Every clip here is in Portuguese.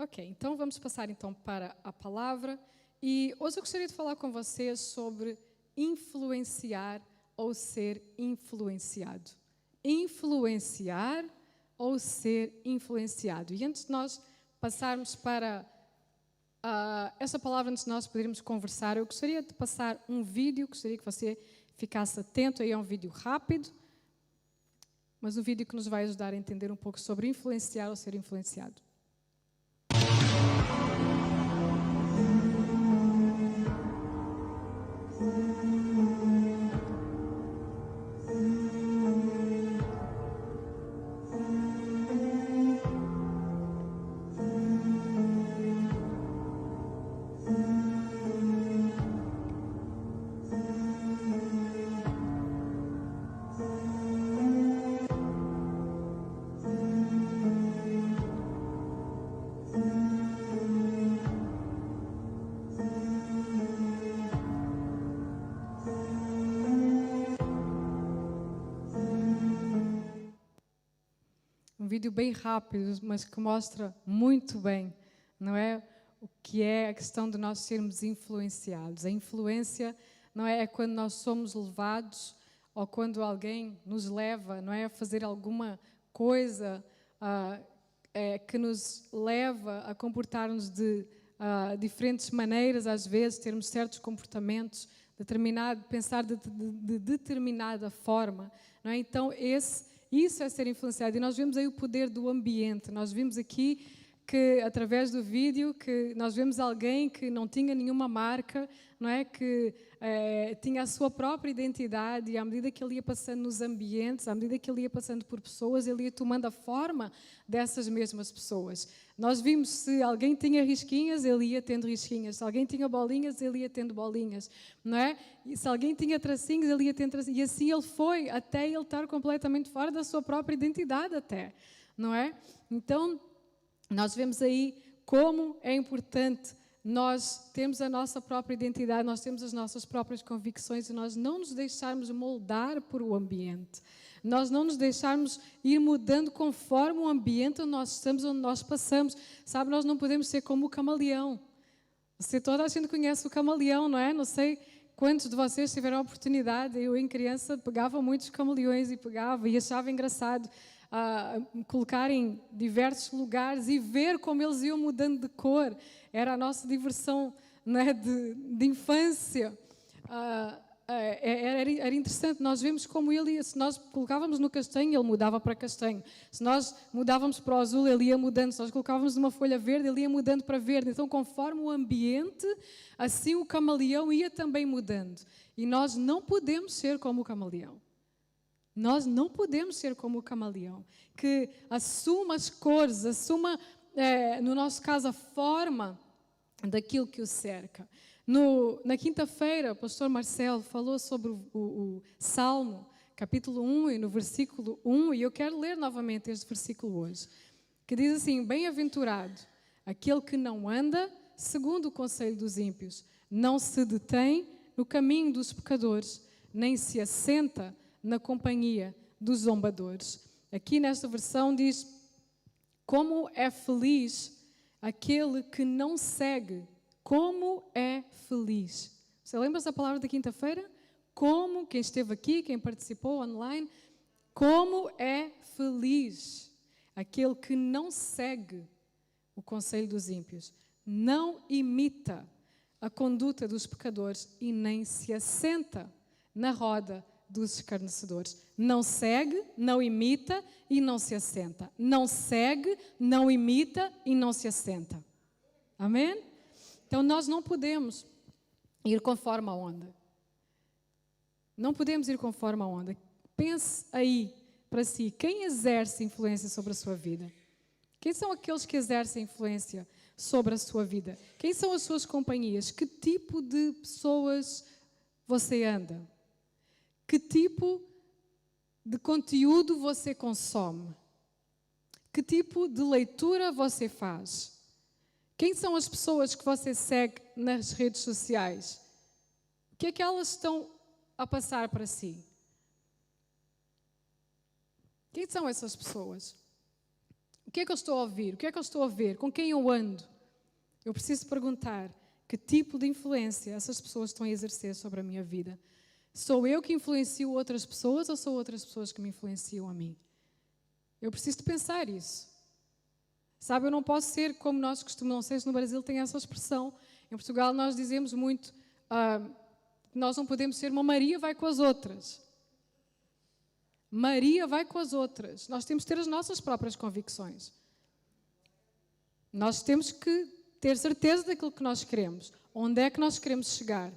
Ok, então vamos passar então para a palavra e hoje eu gostaria de falar com vocês sobre influenciar ou ser influenciado. Influenciar ou ser influenciado. E antes de nós passarmos para essa palavra, antes de nós podermos conversar, eu gostaria de passar um vídeo, gostaria que você ficasse atento, aí é um vídeo rápido, mas um vídeo que nos vai ajudar a entender um pouco sobre influenciar ou ser influenciado. Um vídeo bem rápido, mas que mostra muito bem, não é? O que é a questão de nós sermos influenciados. A influência não é quando nós somos levados ou quando alguém nos leva, não é, a fazer alguma coisa que nos leva a comportar-nos de diferentes maneiras, às vezes, termos certos comportamentos, pensar de determinada forma, não é? Então, isso é ser influenciado. E nós vemos aí o poder do ambiente. Nós vimos aqui que, através do vídeo, que nós vemos alguém que não tinha nenhuma marca, não é? Que tinha a sua própria identidade e à medida que ele ia passando nos ambientes, à medida que ele ia passando por pessoas, ele ia tomando a forma dessas mesmas pessoas. Nós vimos se alguém tinha risquinhas, ele ia tendo risquinhas. Se alguém tinha bolinhas, ele ia tendo bolinhas, não é? E se alguém tinha tracinhos, ele ia tendo tracinhos. E assim ele foi, até ele estar completamente fora da sua própria identidade até, não é? Então, nós vemos aí como é importante nós termos a nossa própria identidade, nós temos as nossas próprias convicções e nós não nos deixarmos moldar por o ambiente. Nós não nos deixarmos ir mudando conforme o ambiente onde nós estamos, onde nós passamos. Sabe, nós não podemos ser como o camaleão. Toda a gente conhece o camaleão, não é? Não sei quantos de vocês tiveram a oportunidade. Eu, em criança, pegava muitos camaleões e achava engraçado colocar em diversos lugares e ver como eles iam mudando de cor. Era a nossa diversão, não é, de infância. Era interessante, nós vemos como ele ia, se nós colocávamos no castanho, ele mudava para castanho. Se nós mudávamos para o azul, ele ia mudando. Se nós colocávamos numa folha verde, ele ia mudando para verde. Então, conforme o ambiente, assim o camaleão ia também mudando. E nós não podemos ser como o camaleão. Nós não podemos ser como o camaleão, que assuma as cores, assuma, no nosso caso, a forma daquilo que o cerca. Na quinta-feira, o pastor Marcelo falou sobre o Salmo, capítulo 1, e no versículo 1, e eu quero ler novamente este versículo hoje, que diz assim: bem-aventurado aquele que não anda segundo o conselho dos ímpios, não se detém no caminho dos pecadores, nem se assenta na companhia dos zombadores. Aqui nesta versão diz: como é feliz aquele que não segue. Como é feliz. Você lembra-se da palavra da quinta-feira? Como, quem esteve aqui, quem participou online, como é feliz aquele que não segue o conselho dos ímpios, não imita a conduta dos pecadores e nem se assenta na roda dos escarnecedores. Não segue, não imita e não se assenta. Não segue, não imita e não se assenta. Amém? Então nós não podemos ir conforme a onda. Não podemos ir conforme a onda. Pense aí para si, quem exerce influência sobre a sua vida? Quem são aqueles que exercem influência sobre a sua vida? Quem são as suas companhias? Que tipo de pessoas você anda? Que tipo de conteúdo você consome? Que tipo de leitura você faz? Quem são as pessoas que você segue nas redes sociais? O que é que elas estão a passar para si? Quem são essas pessoas? O que é que eu estou a ouvir? O que é que eu estou a ver? Com quem eu ando? Eu preciso perguntar que tipo de influência essas pessoas estão a exercer sobre a minha vida. Sou eu que influencio outras pessoas ou são outras pessoas que me influenciam a mim? Eu preciso de pensar isso. Sabe, eu não posso ser como nós costumamos, não sei se no Brasil tem essa expressão. Em Portugal nós dizemos muito, nós não podemos ser uma Maria vai com as outras. Maria vai com as outras. Nós temos que ter as nossas próprias convicções. Nós temos que ter certeza daquilo que nós queremos. Onde é que nós queremos chegar?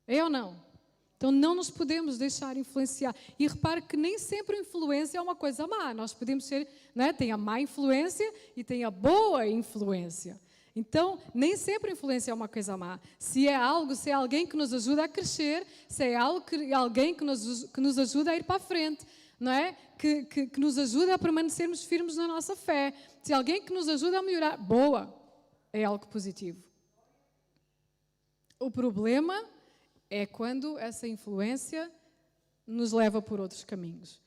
É ou não? Então não nos podemos deixar influenciar. E repare que nem sempre a influência é uma coisa má. Nós podemos ser, não é? Tem a má influência e tem a boa influência. Então, nem sempre a influência é uma coisa má. Se é alguém que nos ajuda a crescer, se é alguém que nos ajuda a ir para a frente, não é? Que nos ajuda a permanecermos firmes na nossa fé. Se é alguém que nos ajuda a melhorar, boa, é algo positivo. O problema é quando essa influência nos leva por outros caminhos.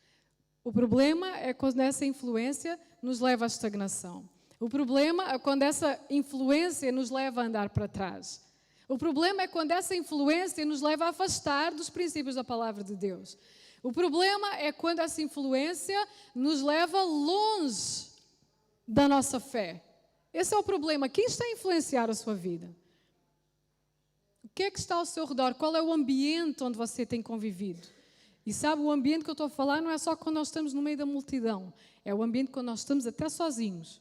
O problema é quando essa influência nos leva à estagnação. O problema é quando essa influência nos leva a andar para trás. O problema é quando essa influência nos leva a afastar dos princípios da palavra de Deus. O problema é quando essa influência nos leva longe da nossa fé. Esse é o problema. Quem está a influenciar a sua vida? O que é que está ao seu redor? Qual é o ambiente onde você tem convivido? E sabe, o ambiente que eu estou a falar não é só quando nós estamos no meio da multidão. É o ambiente quando nós estamos até sozinhos.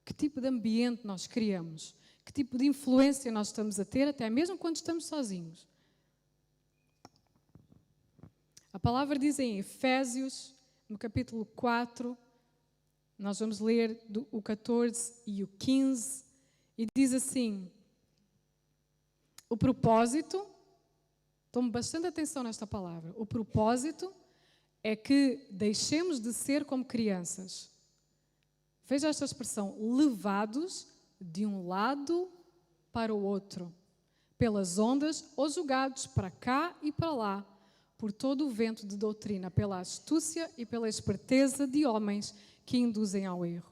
Que tipo de ambiente nós criamos? Que tipo de influência nós estamos a ter, até mesmo quando estamos sozinhos? A palavra diz em Efésios, no capítulo 4, nós vamos ler o 14 e o 15, e diz assim, o propósito, tome bastante atenção nesta palavra, o propósito é que deixemos de ser como crianças. Veja esta expressão, levados de um lado para o outro, pelas ondas ou jogados para cá e para lá, por todo o vento de doutrina, pela astúcia e pela esperteza de homens que induzem ao erro.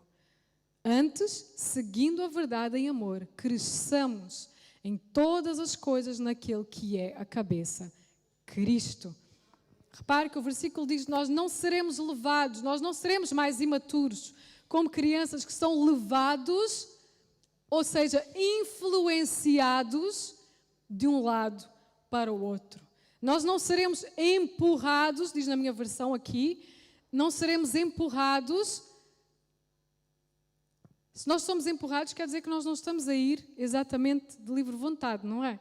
Antes, seguindo a verdade em amor, cresçamos em todas as coisas naquele que é a cabeça, Cristo. Repare que o versículo diz, nós não seremos levados, nós não seremos mais imaturos, como crianças que são levados, ou seja, influenciados de um lado para o outro. Nós não seremos empurrados, diz na minha versão aqui, não seremos empurrados. Se nós somos empurrados, quer dizer que nós não estamos a ir exatamente de livre vontade, não é?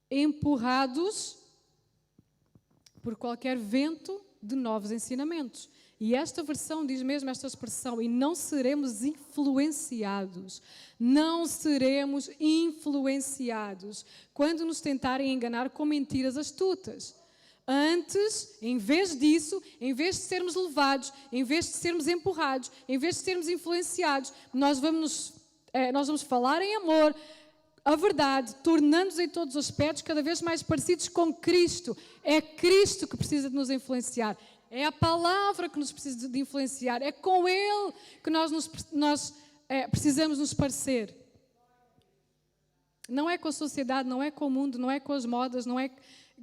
Empurrados por qualquer vento de novos ensinamentos. E esta versão diz mesmo esta expressão, e não seremos influenciados. Não seremos influenciados quando nos tentarem enganar com mentiras astutas. Antes, em vez disso, em vez de sermos levados, em vez de sermos empurrados, em vez de sermos influenciados, nós vamos falar em amor, a verdade, tornando-nos em todos os aspectos cada vez mais parecidos com Cristo. É Cristo que precisa de nos influenciar. É a palavra que nos precisa de influenciar. É com Ele que nós precisamos nos parecer. Não é com a sociedade, não é com o mundo, não é com as modas, não é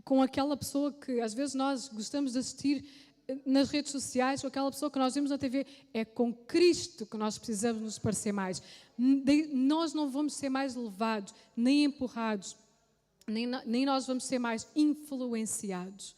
com aquela pessoa que às vezes nós gostamos de assistir nas redes sociais, com aquela pessoa que nós vemos na TV. É com Cristo que nós precisamos nos parecer mais. Nós não vamos ser mais levados, nem empurrados, nem nós vamos ser mais influenciados.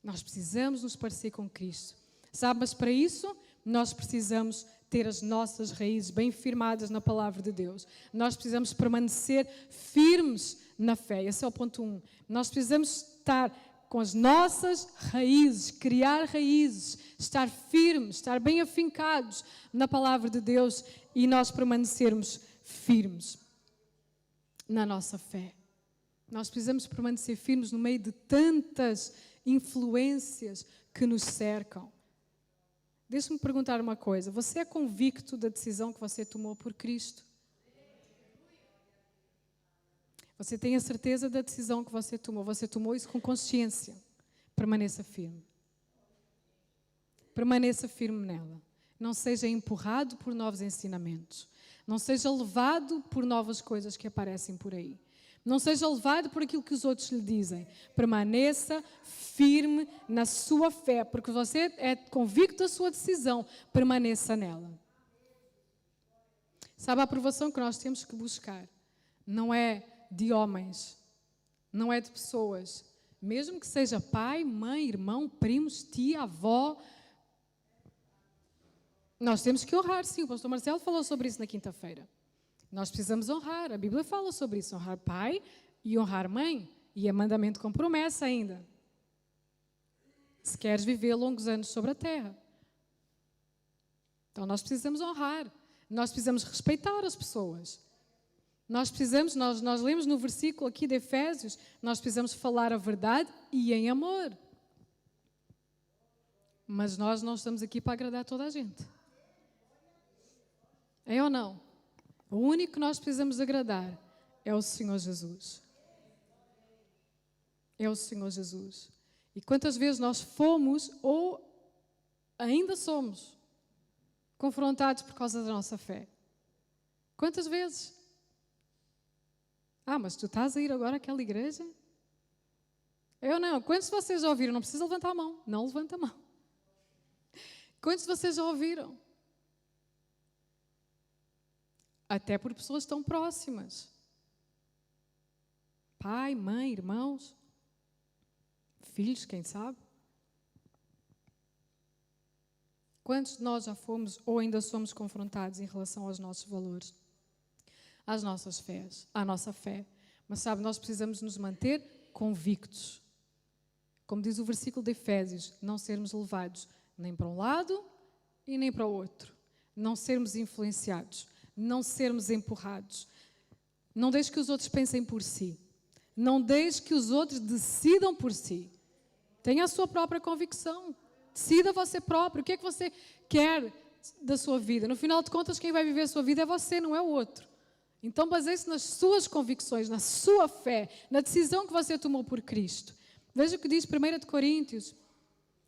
Nós precisamos nos parecer com Cristo. Sabe, mas para isso nós precisamos ter as nossas raízes bem firmadas na palavra de Deus. Nós precisamos permanecer firmes na fé. Esse é o ponto 1. Nós precisamos estar com as nossas raízes, criar raízes, estar firmes, estar bem afincados na palavra de Deus e nós permanecermos firmes na nossa fé. Nós precisamos permanecer firmes no meio de tantas influências que nos cercam. Deixa-me perguntar uma coisa. Você é convicto da decisão que você tomou por Cristo? Você tem a certeza da decisão que você tomou? Você tomou isso com consciência? Permaneça firme. Permaneça firme nela. Não seja empurrado por novos ensinamentos. Não seja levado por novas coisas que aparecem por aí. Não seja levado por aquilo que os outros lhe dizem. Permaneça firme na sua fé, porque você é convicto da sua decisão. Permaneça nela. Sabe, a aprovação que nós temos que buscar não é de homens, não é de pessoas. Mesmo que seja pai, mãe, irmão, primos, tia, avó. Nós temos que honrar, sim. O pastor Marcelo falou sobre isso na quinta-feira. Nós precisamos honrar. A Bíblia fala sobre isso. Honrar pai e honrar mãe. E é mandamento com promessa ainda. Se queres viver longos anos sobre a terra. Então nós precisamos honrar. Nós precisamos respeitar as pessoas. Nós lemos no versículo aqui de Efésios, nós precisamos falar a verdade e em amor. Mas nós não estamos aqui para agradar toda a gente. É ou não? O único que nós precisamos agradar é o Senhor Jesus. É o Senhor Jesus. E quantas vezes nós fomos ou ainda somos confrontados por causa da nossa fé? Quantas vezes? Mas tu estás a ir agora àquela igreja? Eu não. Quantos de vocês já ouviram? Não precisa levantar a mão. Não levanta a mão. Quantos de vocês já ouviram? Até por pessoas tão próximas. Pai, mãe, irmãos, filhos, quem sabe? Quantos de nós já fomos ou ainda somos confrontados em relação aos nossos valores? Às nossas fés, à nossa fé. Mas sabe, nós precisamos nos manter convictos. Como diz o versículo de Efésios, não sermos levados nem para um lado e nem para o outro. Não sermos influenciados, não sermos empurrados. Não deixe que os outros pensem por si. Não deixe que os outros decidam por si. Tenha a sua própria convicção. Decida você próprio. O que é que você quer da sua vida? No final de contas, quem vai viver a sua vida é você, não é o outro. Então, baseie-se nas suas convicções, na sua fé, na decisão que você tomou por Cristo. Veja o que diz 1 Coríntios,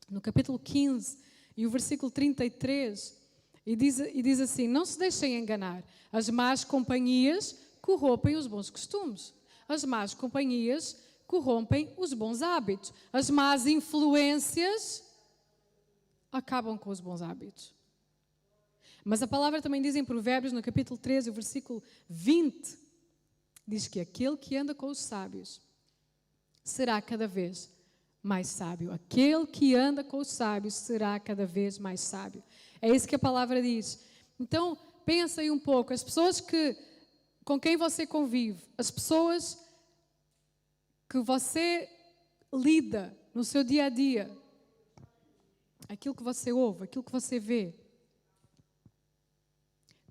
no capítulo 15, e o versículo 33, e diz assim: não se deixem enganar, as más companhias corrompem os bons costumes. As más companhias corrompem os bons hábitos. As más influências acabam com os bons hábitos. Mas a palavra também diz em Provérbios, no capítulo 13, o versículo 20, diz que aquele que anda com os sábios será cada vez mais sábio. Aquele que anda com os sábios será cada vez mais sábio. É isso que a palavra diz. Então, pensa aí um pouco, as pessoas com quem você convive, as pessoas que você lida no seu dia a dia, aquilo que você ouve, aquilo que você vê,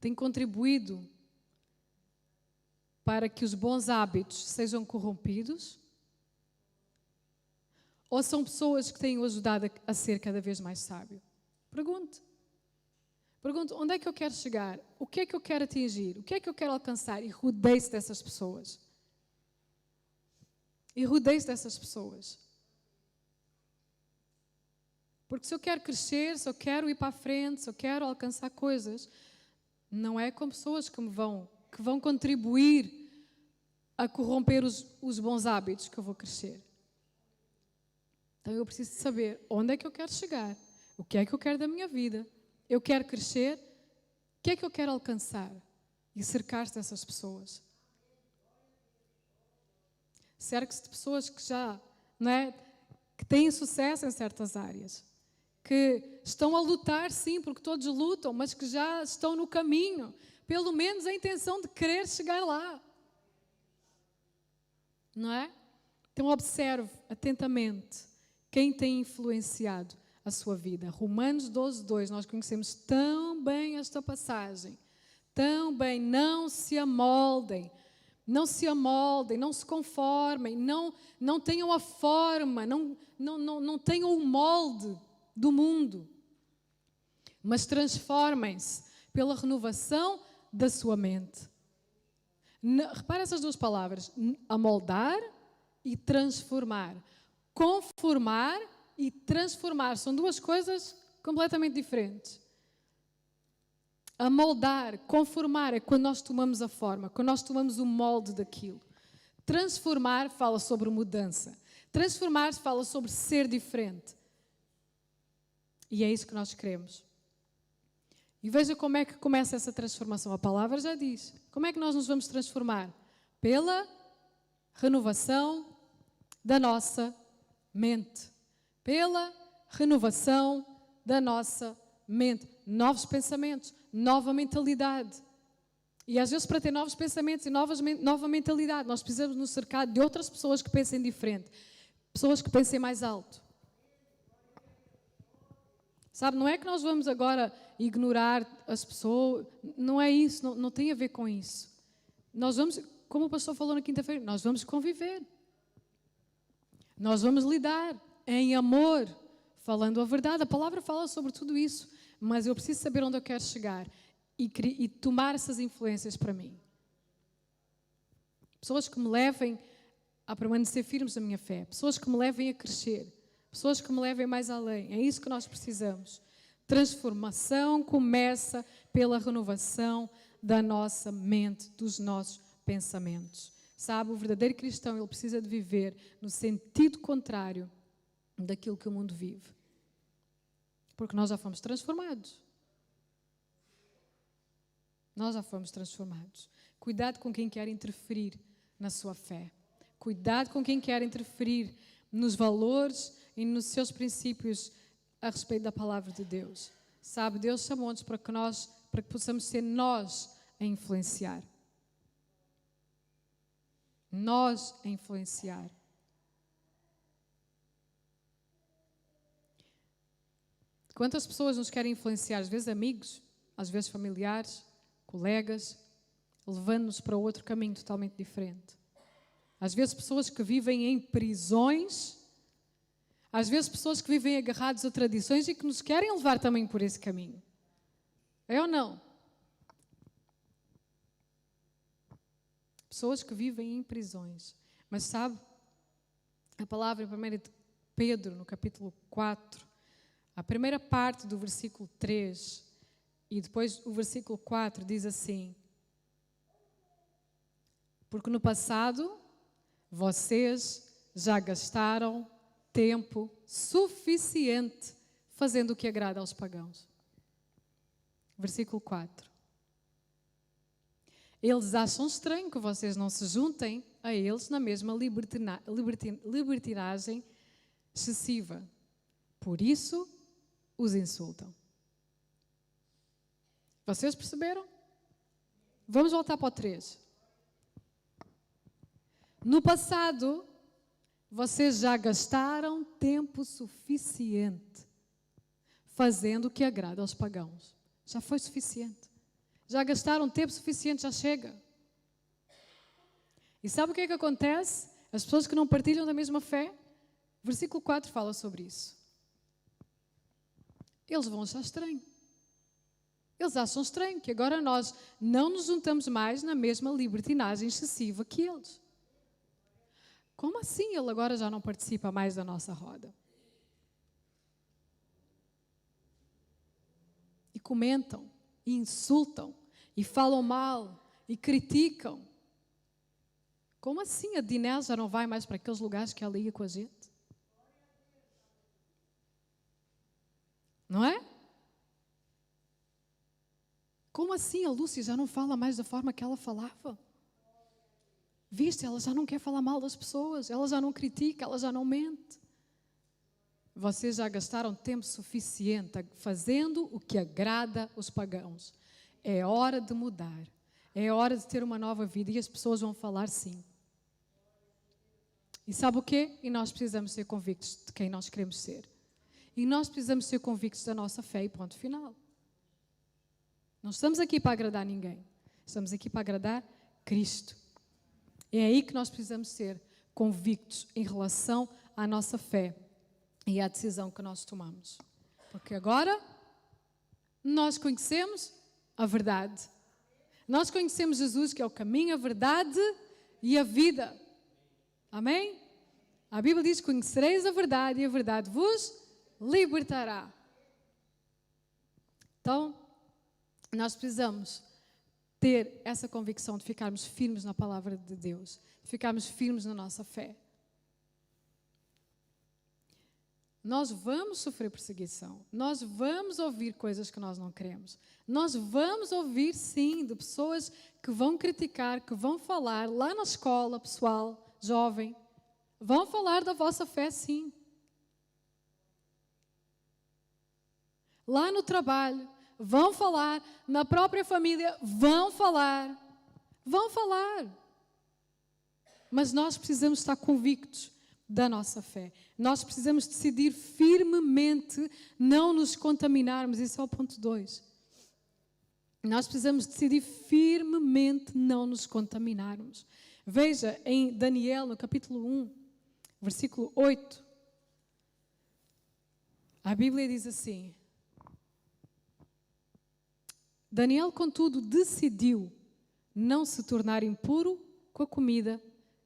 tem contribuído para que os bons hábitos sejam corrompidos? Ou são pessoas que têm o ajudado a ser cada vez mais sábio? Pergunte, onde é que eu quero chegar? O que é que eu quero atingir? O que é que eu quero alcançar? E rodeie-se dessas pessoas. Porque se eu quero crescer, se eu quero ir para a frente, se eu quero alcançar coisas, não é com pessoas que vão contribuir a corromper os bons hábitos que eu vou crescer. Então eu preciso saber onde é que eu quero chegar, o que é que eu quero da minha vida. Eu quero crescer, o que é que eu quero alcançar? E cercar-se dessas pessoas. Cerque-se de pessoas que já, que têm sucesso em certas áreas. Que estão a lutar, sim, porque todos lutam, mas que já estão no caminho. Pelo menos a intenção de querer chegar lá. Não é? Então observe atentamente quem tem influenciado a sua vida. Romanos 12:2, nós conhecemos tão bem esta passagem. Tão bem, não se amoldem, não se conformem, não tenham a forma, não tenham o molde do mundo, mas transformem-se pela renovação da sua mente. Repara essas duas palavras, amoldar e transformar. Conformar e transformar são duas coisas completamente diferentes. A moldar, conformar é quando nós tomamos a forma, quando nós tomamos o molde daquilo. Transformar fala sobre mudança. Transformar fala sobre ser diferente. E é isso que nós queremos. E veja como é que começa essa transformação. A palavra já diz. Como é que nós nos vamos transformar? Pela renovação da nossa mente. Pela renovação da nossa mente. Novos pensamentos, nova mentalidade. E às vezes para ter novos pensamentos e nova mentalidade, nós precisamos nos cercar de outras pessoas que pensem diferente. Pessoas que pensem mais alto. Sabe, não é que nós vamos agora ignorar as pessoas, não é isso, não tem a ver com isso. Nós vamos, como o pastor falou na quinta-feira, nós vamos conviver. Nós vamos lidar em amor, falando a verdade. A palavra fala sobre tudo isso, mas eu preciso saber onde eu quero chegar e tomar essas influências para mim. Pessoas que me levem a permanecer firmes na minha fé, pessoas que me levem a crescer, pessoas que me levem mais além. É isso que nós precisamos. Transformação começa pela renovação da nossa mente, dos nossos pensamentos. Sabe, o verdadeiro cristão, ele precisa de viver no sentido contrário daquilo que o mundo vive. Porque nós já fomos transformados. Nós já fomos transformados. Cuidado com quem quer interferir na sua fé. Cuidado com quem quer interferir nos valores e nos seus princípios a respeito da palavra de Deus. Sabe, Deus chamou-nos para que possamos ser nós a influenciar. Nós a influenciar. Quantas pessoas nos querem influenciar? Às vezes amigos, às vezes familiares, colegas, levando-nos para outro caminho totalmente diferente. Às vezes pessoas que vivem em prisões, às vezes pessoas que vivem agarrados a tradições e que nos querem levar também por esse caminho. É ou não? Pessoas que vivem em prisões. Mas sabe, a palavra em 1 Pedro, no capítulo 4, a primeira parte do versículo 3 e depois o versículo 4 diz assim: porque no passado vocês já gastaram tempo suficiente fazendo o que agrada aos pagãos. Versículo 4. Eles acham estranho que vocês não se juntem a eles na mesma libertinagem excessiva. Por isso, os insultam. Vocês perceberam? Vamos voltar para o 3. No passado, vocês já gastaram tempo suficiente fazendo o que agrada aos pagãos. Já foi suficiente. Já gastaram tempo suficiente, já chega. E sabe o que é que acontece? As pessoas que não partilham da mesma fé, versículo 4 fala sobre isso. Eles vão achar estranho. Eles acham estranho que agora nós não nos juntamos mais na mesma libertinagem excessiva que eles. Como assim ele agora já não participa mais da nossa roda? E comentam, e insultam, e falam mal, e criticam. Como assim a Dinés já não vai mais para aqueles lugares que ela ia com a gente? Não é? Como assim a Lúcia já não fala mais da forma que ela falava? Viste, ela já não quer falar mal das pessoas, ela já não critica, ela já não mente. Vocês já gastaram tempo suficiente fazendo o que agrada os pagãos. É hora de mudar, é hora de ter uma nova vida e as pessoas vão falar sim. E sabe o quê? E nós precisamos ser convictos de quem nós queremos ser. E nós precisamos ser convictos da nossa fé e ponto final. Não estamos aqui para agradar ninguém, estamos aqui para agradar Cristo. É aí que nós precisamos ser convictos em relação à nossa fé e à decisão que nós tomamos. Porque agora nós conhecemos a verdade. Nós conhecemos Jesus, que é o caminho, a verdade e a vida. Amém? A Bíblia diz: conhecereis a verdade e a verdade vos libertará. Então, Nós precisamos ter essa convicção de ficarmos firmes na palavra de Deus, de ficarmos firmes na nossa fé. Nós vamos sofrer perseguição, nós vamos ouvir coisas que nós não queremos, nós vamos ouvir, sim, de pessoas que vão criticar, que vão falar lá na escola, pessoal, jovem, vão falar da vossa fé, sim. Lá no trabalho, vão falar, na própria família, vão falar. Mas nós precisamos estar convictos da nossa fé. Nós precisamos decidir firmemente não nos contaminarmos. Esse é o ponto 2. Nós precisamos decidir firmemente não nos contaminarmos. Veja em Daniel, no capítulo 1, versículo 8. A Bíblia diz assim: Daniel, contudo, decidiu não se tornar impuro com a comida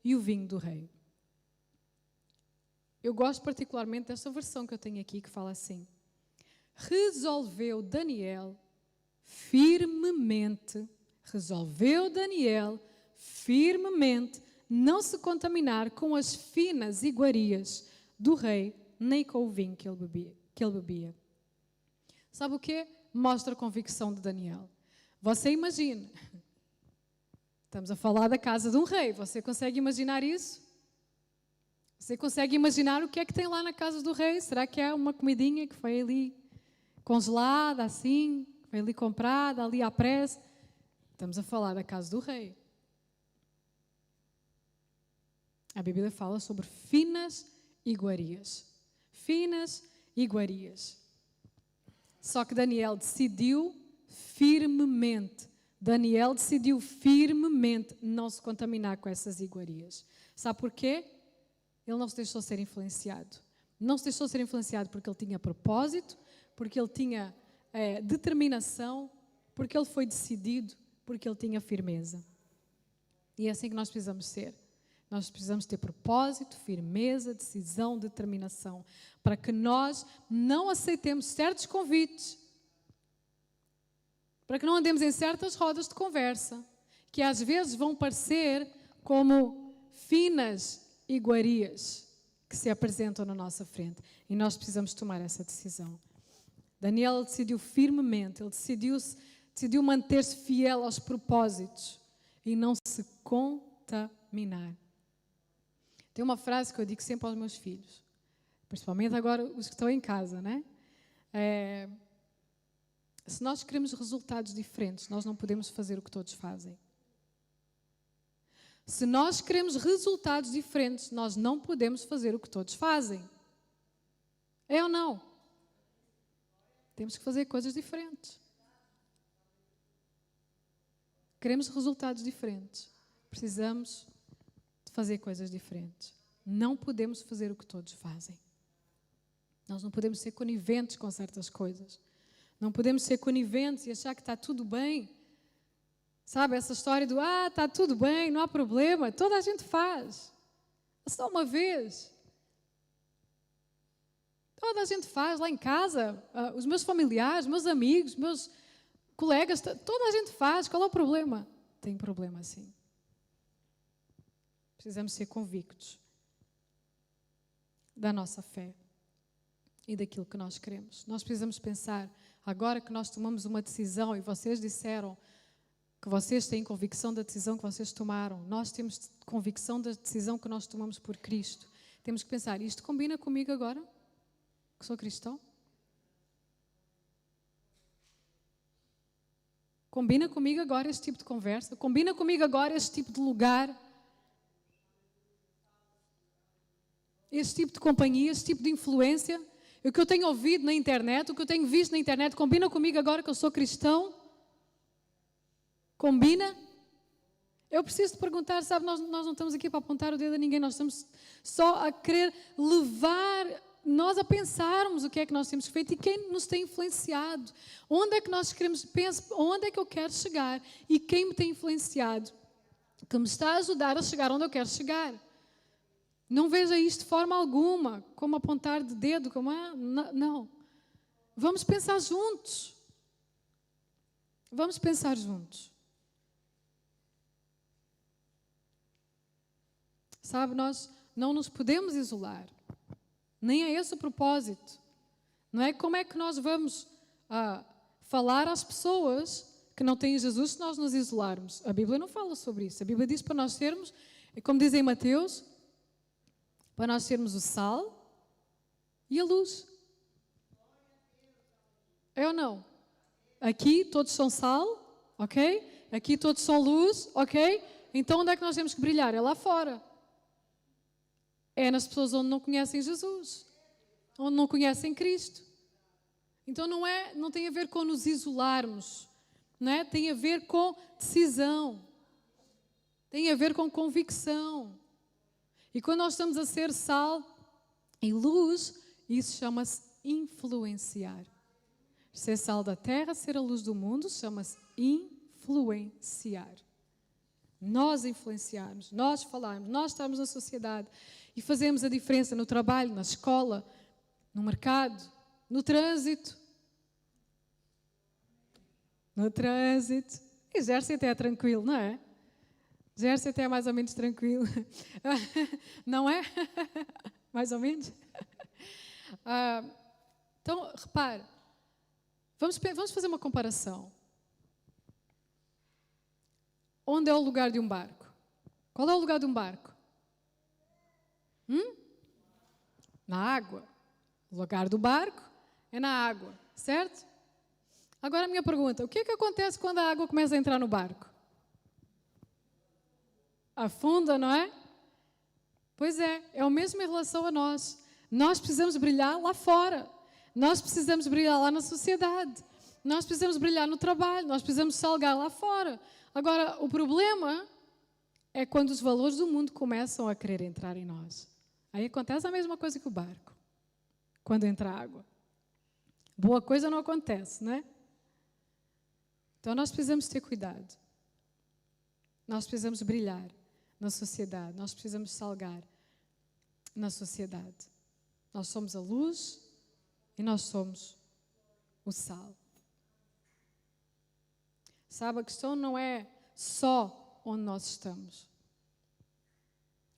e o vinho do rei. Eu gosto particularmente desta versão que eu tenho aqui, que fala assim: resolveu Daniel firmemente não se contaminar com as finas iguarias do rei, nem com o vinho que ele bebia. Sabe o quê? Mostra a convicção de Daniel. Você imagina, estamos a falar da casa de um rei, você consegue imaginar isso? Você consegue imaginar o que é que tem lá na casa do rei? Será que é uma comidinha que foi ali congelada, assim, foi ali comprada, ali à pressa? Estamos a falar da casa do rei. A Bíblia fala sobre finas iguarias. Finas iguarias. Só que Daniel decidiu firmemente não se contaminar com essas iguarias. Sabe porquê? Ele não se deixou ser influenciado. Não se deixou ser influenciado porque ele tinha propósito, porque ele tinha determinação, porque ele foi decidido, porque ele tinha firmeza. E é assim que nós precisamos ser. Nós precisamos ter propósito, firmeza, decisão, determinação, para que nós não aceitemos certos convites, para que não andemos em certas rodas de conversa, que às vezes vão parecer como finas iguarias que se apresentam na nossa frente. E nós precisamos tomar essa decisão. Daniel decidiu firmemente, ele decidiu manter-se fiel aos propósitos e não se contaminar. Tem uma frase que eu digo sempre aos meus filhos, principalmente agora os que estão em casa, né? Se nós queremos resultados diferentes, nós não podemos fazer o que todos fazem. Se nós queremos resultados diferentes, nós não podemos fazer o que todos fazem. É ou não? Temos que fazer coisas diferentes. Queremos resultados diferentes. Precisamos de fazer coisas diferentes. Não podemos fazer o que todos fazem. Nós não podemos ser coniventes com certas coisas. Não podemos ser coniventes e achar que está tudo bem. Sabe, essa história do está tudo bem, não há problema, toda a gente faz. Só uma vez. Toda a gente faz lá em casa, os meus familiares, meus amigos, meus colegas, toda a gente faz, qual é o problema? Tem problema sim. Precisamos ser convictos da nossa fé e daquilo que nós queremos. Nós precisamos pensar, agora que nós tomamos uma decisão e vocês disseram que vocês têm convicção da decisão que vocês tomaram, nós temos convicção da decisão que nós tomamos por Cristo. Temos que pensar, isto combina comigo agora, que sou cristão? Combina comigo agora este tipo de conversa? Combina comigo agora este tipo de lugar? Este tipo de companhia, este tipo de influência? O que eu tenho ouvido na internet, o que eu tenho visto na internet, combina comigo agora que eu sou cristão? Combina? Eu preciso te perguntar, sabe, nós não estamos aqui para apontar o dedo a ninguém, nós estamos só a querer levar nós a pensarmos o que é que nós temos feito e quem nos tem influenciado. Onde é que nós queremos, onde é que eu quero chegar e quem me tem influenciado, que me está a ajudar a chegar onde eu quero chegar. Não veja isto de forma alguma, como apontar de dedo, como não. Vamos pensar juntos. Vamos pensar juntos. Sabe, nós não nos podemos isolar. Nem é esse o propósito. Não é como é que nós vamos falar às pessoas que não têm Jesus se nós nos isolarmos. A Bíblia não fala sobre isso. A Bíblia diz para nós sermos, como diz em Mateus, para nós sermos o sal e a luz. É ou não? Aqui todos são sal, ok? Aqui todos são luz, ok? Então onde é que nós temos que brilhar? É lá fora. É nas pessoas onde não conhecem Jesus, onde não conhecem Cristo. Então não tem a ver com nos isolarmos, não é? Tem a ver com decisão, tem a ver com convicção. E quando nós estamos a ser sal e luz, isso chama-se influenciar. Ser sal da terra, ser a luz do mundo, chama-se influenciar. Nós influenciarmos, nós falarmos, nós estarmos na sociedade e fazemos a diferença no trabalho, na escola, no mercado, no trânsito. No trânsito. Exército é tranquilo, não é? Exército é mais ou menos tranquilo. Não é? Mais ou menos? Então, repare. Vamos fazer uma comparação. Onde é o lugar de um barco? Qual é o lugar de um barco? Na água. O lugar do barco é na água, certo? Agora a minha pergunta, o que é que acontece quando a água começa a entrar no barco? Afunda, não é? Pois é o mesmo em relação a nós. Nós precisamos brilhar lá fora. Nós precisamos brilhar lá na sociedade. Nós precisamos brilhar no trabalho. Nós precisamos salgar lá fora. Agora, o problema é quando os valores do mundo começam a querer entrar em nós. Aí acontece a mesma coisa que o barco, quando entra água. Boa coisa não acontece, né? Então nós precisamos ter cuidado. Nós precisamos brilhar na sociedade. Nós precisamos salgar na sociedade. Nós somos a luz e nós somos o sal. Sabe, a questão não é só onde nós estamos.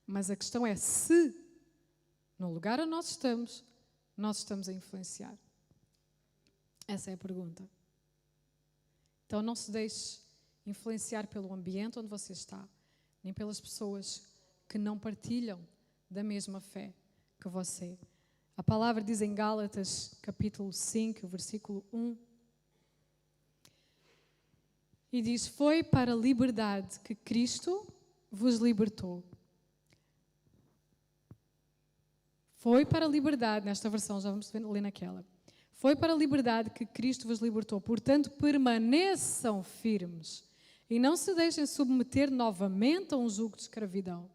Mas a questão é se, no lugar onde nós estamos a influenciar. Essa é a pergunta. Então não se deixe influenciar pelo ambiente onde você está, nem pelas pessoas que não partilham da mesma fé que você. A palavra diz em Gálatas, capítulo 5, versículo 1, e diz: foi para a liberdade que Cristo vos libertou. Foi para a liberdade, nesta versão, já vamos ler naquela. Foi para a liberdade que Cristo vos libertou. Portanto, permaneçam firmes e não se deixem submeter novamente a um jugo de escravidão.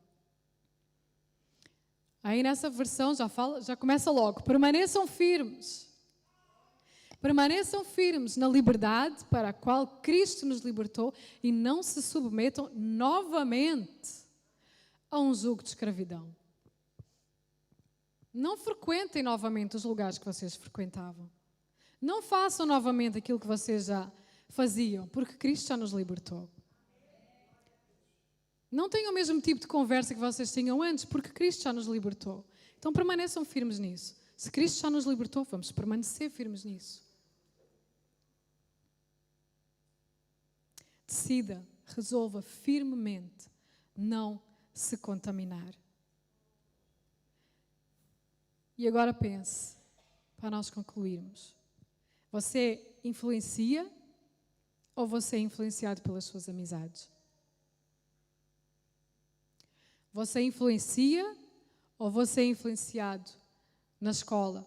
Aí nessa versão já começa logo. Permaneçam firmes. Permaneçam firmes na liberdade para a qual Cristo nos libertou e não se submetam novamente a um jugo de escravidão. Não frequentem novamente os lugares que vocês frequentavam. Não façam novamente aquilo que vocês já faziam, porque Cristo já nos libertou. Não tenham o mesmo tipo de conversa que vocês tinham antes, porque Cristo já nos libertou. Então permaneçam firmes nisso. Se Cristo já nos libertou, vamos permanecer firmes nisso. Decida, resolva firmemente não se contaminar. E agora pense, para nós concluirmos. Você influencia ou você é influenciado pelas suas amizades? Você influencia ou você é influenciado na escola?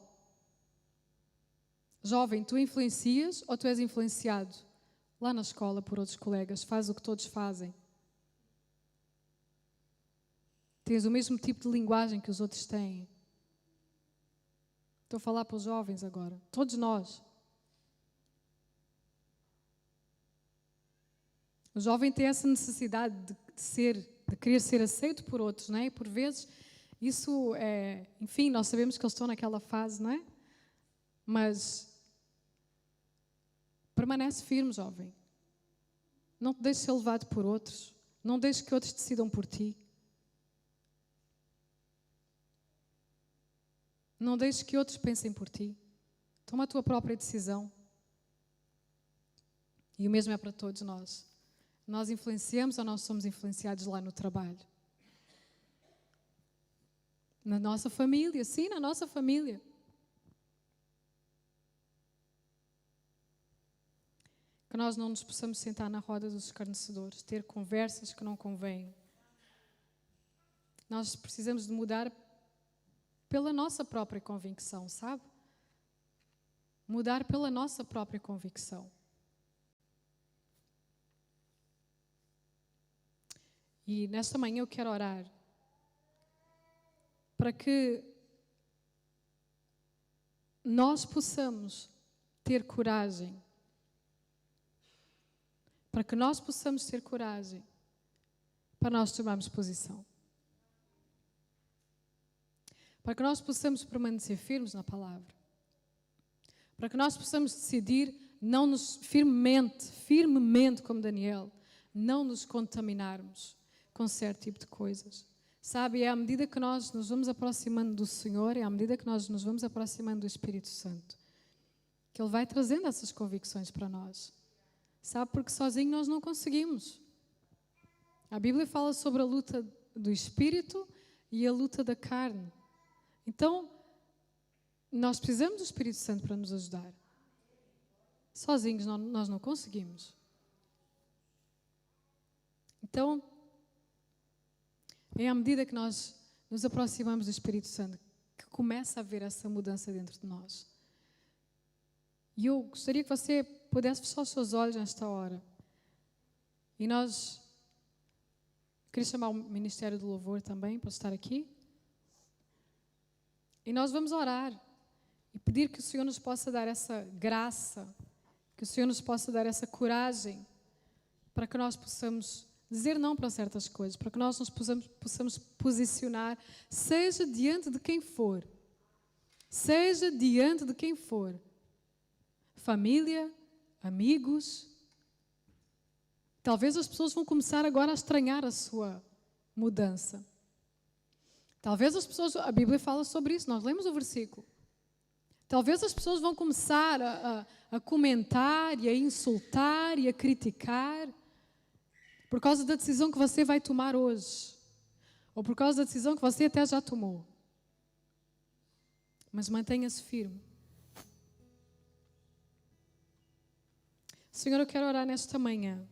Jovem, tu influencias ou tu és influenciado lá na escola por outros colegas? Faz o que todos fazem. Tens o mesmo tipo de linguagem que os outros têm. Estou a falar para os jovens agora. Todos nós. O jovem tem essa necessidade de querer ser aceito por outros, não é? E por vezes isso é, enfim, nós sabemos que eles estão naquela fase, não é? Mas permanece firme, jovem. Não te deixes ser levado por outros. Não deixes que outros decidam por ti. Não deixes que outros pensem por ti. Toma a tua própria decisão. E o mesmo é para todos nós. Nós influenciamos ou nós somos influenciados lá no trabalho? Na nossa família, sim, na nossa família. Que nós não nos possamos sentar na roda dos escarnecedores, ter conversas que não convêm. Nós precisamos de mudar pela nossa própria convicção, sabe? Mudar pela nossa própria convicção. E nesta manhã eu quero orar para que nós possamos ter coragem, para que nós possamos ter coragem para nós tomarmos posição. Para que nós possamos permanecer firmes na palavra. Para que nós possamos decidir não nos firmemente como Daniel, não nos contaminarmos com certo tipo de coisas. Sabe, é à medida que nós nos vamos aproximando do Senhor, é à medida que nós nos vamos aproximando do Espírito Santo, que Ele vai trazendo essas convicções para nós. Sabe, porque sozinho nós não conseguimos. A Bíblia fala sobre a luta do Espírito e a luta da carne. Então, nós precisamos do Espírito Santo para nos ajudar. Sozinhos nós não conseguimos. Então, é à medida que nós nos aproximamos do Espírito Santo que começa a haver essa mudança dentro de nós. E eu gostaria que você pudesse fechar os seus olhos nesta hora. E nós queria chamar o Ministério do Louvor também para estar aqui. E nós vamos orar e pedir que o Senhor nos possa dar essa graça, que o Senhor nos possa dar essa coragem para que nós possamos dizer não para certas coisas, para que nós nos possamos posicionar, seja diante de quem for. Seja diante de quem for. Família, amigos. Talvez as pessoas vão começar agora a estranhar a sua mudança. Talvez as pessoas, a Bíblia fala sobre isso, nós lemos o versículo. Talvez as pessoas vão começar a comentar e a insultar e a criticar por causa da decisão que você vai tomar hoje. Ou por causa da decisão que você até já tomou. Mas mantenha-se firme. Senhor, eu quero orar nesta manhã.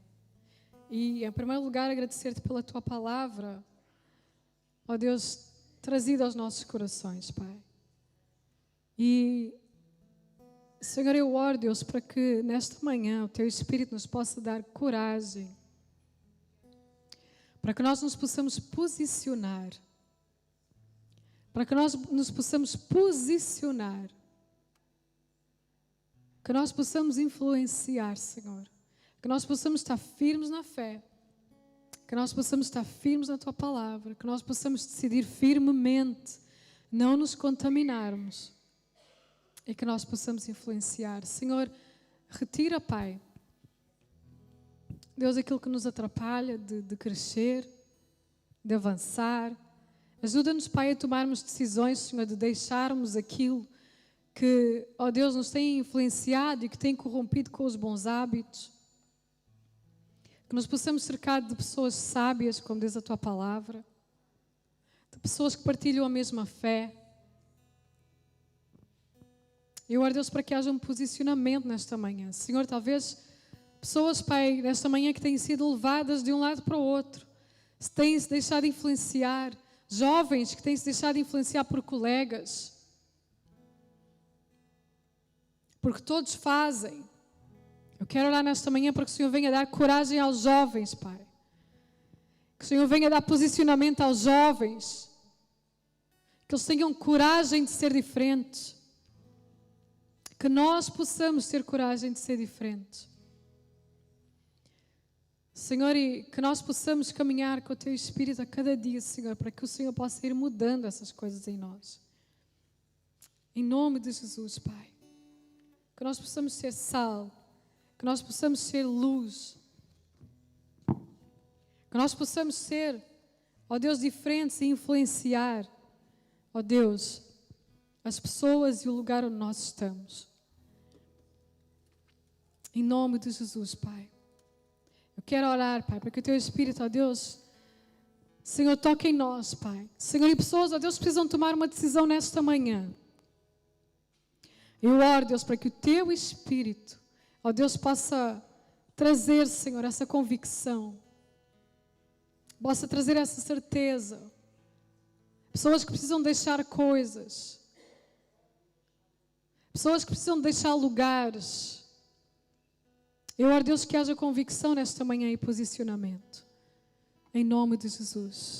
E, em primeiro lugar, agradecer-te pela tua palavra, ó Deus, trazida aos nossos corações, Pai. E, Senhor, eu oro, Deus, para que nesta manhã o teu Espírito nos possa dar coragem, para que nós nos possamos posicionar, para que nós nos possamos posicionar, que nós possamos influenciar, Senhor, que nós possamos estar firmes na fé, que nós possamos estar firmes na tua palavra, que nós possamos decidir firmemente não nos contaminarmos e que nós possamos influenciar. Senhor, retira, Pai, Deus, aquilo que nos atrapalha de crescer, de avançar. Ajuda-nos, Pai, a tomarmos decisões, Senhor, de deixarmos aquilo que, ó Deus, nos tem influenciado e que tem corrompido com os bons hábitos. Que nos possamos cercar de pessoas sábias, como diz a tua palavra, de pessoas que partilham a mesma fé. Eu oro, Deus, para que haja um posicionamento nesta manhã. Senhor, talvez pessoas, Pai, nesta manhã que têm sido levadas de um lado para o outro, têm se deixado influenciar, jovens que têm se deixado influenciar por colegas, porque todos fazem. Eu quero orar nesta manhã para que o Senhor venha dar coragem aos jovens, Pai. Que o Senhor venha dar posicionamento aos jovens. Que eles tenham coragem de ser diferentes. Que nós possamos ter coragem de ser diferentes. Senhor, e que nós possamos caminhar com o Teu Espírito a cada dia, Senhor, para que o Senhor possa ir mudando essas coisas em nós. Em nome de Jesus, Pai. Que nós possamos ser sal, que nós possamos ser luz, Que nós possamos ser, ó Deus, diferentes e influenciar, ó Deus, as pessoas e o lugar onde nós estamos. Em nome de Jesus, Pai. Eu quero orar, Pai, para que o Teu Espírito, ó Deus, Senhor, toque em nós, Pai. Senhor, e pessoas, ó Deus, precisam tomar uma decisão nesta manhã. Eu oro, Deus, para que o Teu Espírito, ó Deus, possa trazer, Senhor, essa convicção. Possa trazer essa certeza. Pessoas que precisam deixar coisas. Pessoas que precisam deixar lugares. Eu oro, Deus, que haja convicção nesta manhã e posicionamento. Em nome de Jesus.